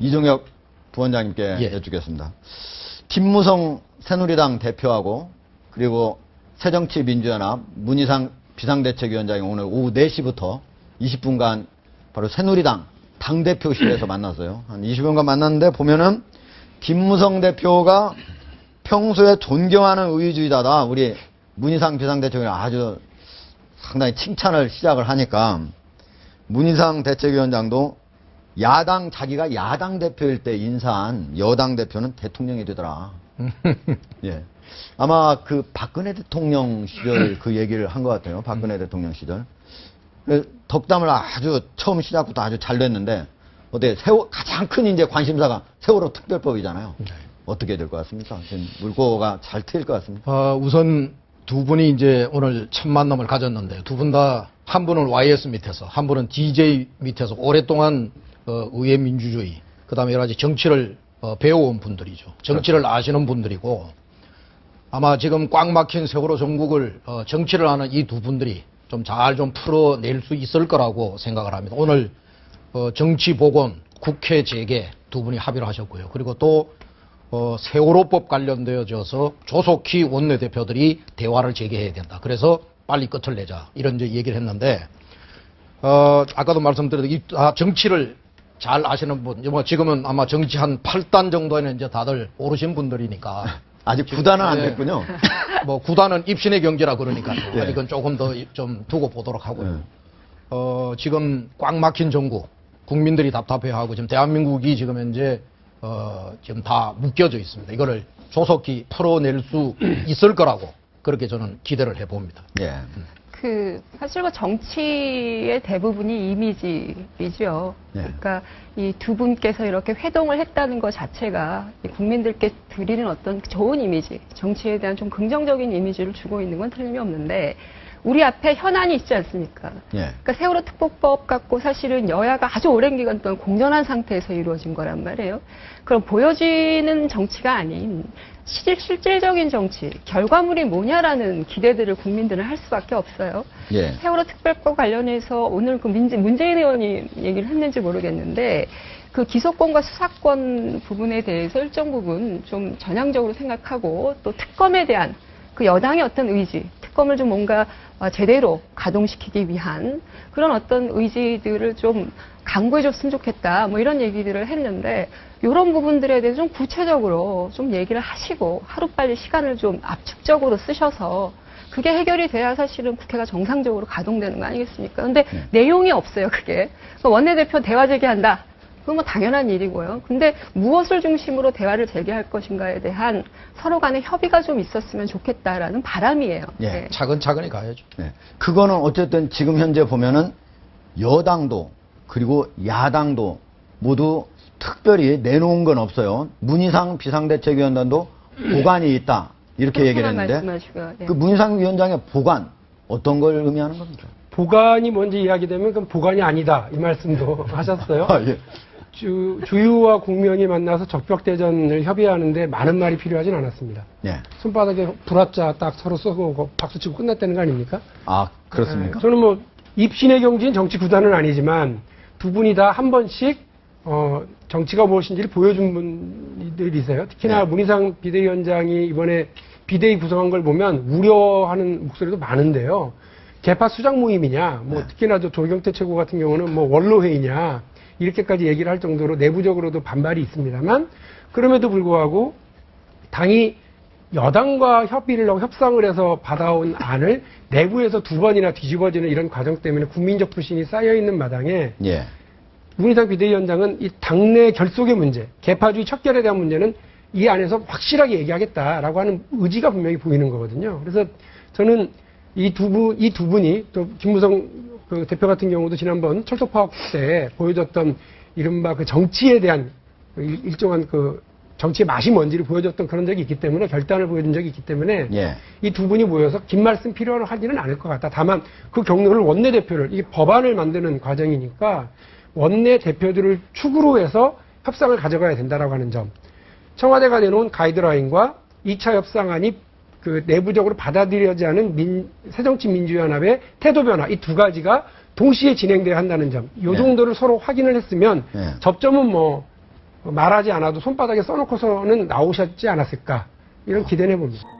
이종혁 부원장님께 예. 여쭙겠습니다. 김무성 새누리당 대표하고 그리고 새정치민주연합 문희상 비상대책위원장이 오늘 오후 4시부터 20분간 바로 새누리당 당대표실에서 만났어요. 한 20분간 만났는데 보면은 김무성 대표가 평소에 존경하는 의회주의자다. 우리 문희상 비상대책위원장 아주 상당히 칭찬을 시작을 하니까 문희상 대책위원장도 자기가 야당 대표일 때 인사한 여당 대표는 대통령이 되더라. 예. 아마 그 박근혜 대통령 시절 그 얘기를 한 것 같아요. 박근혜 대통령 시절. 덕담을 아주 처음 시작부터 아주 잘 냈는데, 어때? 가장 큰 이제 관심사가 세월호 특별법이잖아요. 네. 어떻게 될 것 같습니까? 지금 물꼬가 잘 트일 것 같습니다. 우선 두 분이 이제 오늘 첫 만남을 가졌는데, 두 분 다 한 분은 YS 밑에서, 한 분은 DJ 밑에서 오랫동안 의회 민주주의, 그 다음에 여러 가지 정치를 배워온 분들이죠. 정치를 아시는 분들이고, 아마 지금 꽉 막힌 세월호 전국을 정치를 하는 이 두 분들이 좀 잘 좀 풀어낼 수 있을 거라고 생각을 합니다. 오늘 정치 복원, 국회 재개 두 분이 합의를 하셨고요. 그리고 또 세월호법 관련되어져서 조속히 원내대표들이 대화를 재개해야 된다. 그래서 빨리 끝을 내자. 이런 이제 얘기를 했는데, 아까도 말씀드렸듯이 정치를 잘 아시는 분, 지금은 아마 정치 한 8단 정도에는 이제 다들 오르신 분들이니까. 아직 9단은 안 됐군요. 뭐 9단은 입신의 경제라 그러니까요. 예. 아직은 조금 더 좀 두고 보도록 하고요. 지금 꽉 막힌 전국, 국민들이 답답해하고 지금 대한민국이 지금 현재 지금 다 묶여져 있습니다. 이거를 조속히 풀어낼 수 있을 거라고 그렇게 저는 기대를 해봅니다. 예. 사실 정치의 대부분이 이미지이죠. 네. 그러니까 이 두 분께서 이렇게 회동을 했다는 것 자체가 국민들께 드리는 어떤 좋은 이미지, 정치에 대한 좀 긍정적인 이미지를 주고 있는 건 틀림이 없는데, 우리 앞에 현안이 있지 않습니까? 예. 그러니까 세월호 특보법 갖고 사실은 여야가 아주 오랜 기간 동안 공존한 상태에서 이루어진 거란 말이에요. 그럼 보여지는 정치가 아닌 실질적인 정치, 결과물이 뭐냐라는 기대들을 국민들은 할 수밖에 없어요. 예. 세월호 특별법 관련해서 오늘 그 문재인 의원이 얘기를 했는지 모르겠는데, 그 기소권과 수사권 부분에 대해서 일정 부분 좀 전향적으로 생각하고, 또 특검에 대한 그 여당의 어떤 의지, 특검을 좀 뭔가 제대로 가동시키기 위한 그런 어떤 의지들을 좀 강구해줬으면 좋겠다, 뭐 이런 얘기들을 했는데, 이런 부분들에 대해서 좀 구체적으로 좀 얘기를 하시고 하루빨리 시간을 좀 압축적으로 쓰셔서 그게 해결이 돼야 사실은 국회가 정상적으로 가동되는 거 아니겠습니까? 근데 내용이 없어요, 그게. 원내대표 대화 재개한다. 그건 뭐 당연한 일이고요. 근데 무엇을 중심으로 대화를 재개할 것인가에 대한 서로 간의 협의가 좀 있었으면 좋겠다라는 바람이에요. 예. 네. 차근차근히 가야죠. 네. 그거는 어쨌든 지금 현재 보면은 여당도 그리고 야당도 모두 특별히 내놓은 건 없어요. 문희상 비상대책위원단도 보관이 있다. 이렇게 얘기를 했는데, 말씀하시고요. 네. 그 문희상 위원장의 보관, 어떤 걸 의미하는 겁니까? 보관이 먼저 이야기되면 그건 보관이 아니다. 이 말씀도 하셨어요. 아, 예. 주유와 국면이 만나서 적벽대전을 협의하는데 많은 말이 필요하진 않았습니다. 예. 손바닥에 불화자 딱 서로 쏘고 박수치고 끝났다는 거 아닙니까? 아, 그렇습니까? 저는 뭐 입신의 경지인 정치 구단은 아니지만 두 분이 다 한 번씩 정치가 무엇인지를 보여준 분들이세요. 특히나 네. 문희상 비대위원장이 이번에 비대위 구성한 걸 보면 우려하는 목소리도 많은데요. 개파 수장 모임이냐, 뭐 네. 특히나 조경태 최고 같은 경우는 뭐 원로회의냐 이렇게까지 얘기를 할 정도로 내부적으로도 반발이 있습니다만, 그럼에도 불구하고 당이 여당과 협의를 하고 협상을 해서 받아온 안을 내부에서 두 번이나 뒤집어지는 이런 과정 때문에 국민적 불신이 쌓여 있는 마당에 예. 문희상 비대위원장은 이 당내 결속의 문제, 개파주의 척결에 대한 문제는 이 안에서 확실하게 얘기하겠다라고 하는 의지가 분명히 보이는 거거든요. 그래서 저는 이 두 분이 또 김무성 그 대표 같은 경우도 지난번 철도 파업 때 보여줬던 이른바 그 정치에 대한 일정한 그 정치의 맛이 뭔지를 보여줬던 그런 적이 있기 때문에, 결단을 보여준 적이 있기 때문에 예. 이 두 분이 모여서 긴 말씀 필요로 하지는 않을 것 같다. 다만 그 경로를 원내대표를, 이게 법안을 만드는 과정이니까 원내대표들을 축으로 해서 협상을 가져가야 된다라고 하는 점. 청와대가 내놓은 가이드라인과 2차 협상안이 그 내부적으로 받아들여지지 않은 새정치민주연합의 태도 변화, 이 두 가지가 동시에 진행돼야 한다는 점. 이 정도를 서로 확인을 했으면 네. 접점은 뭐 말하지 않아도 손바닥에 써놓고서는 나오셨지 않았을까 이런 기대를 해봅니다.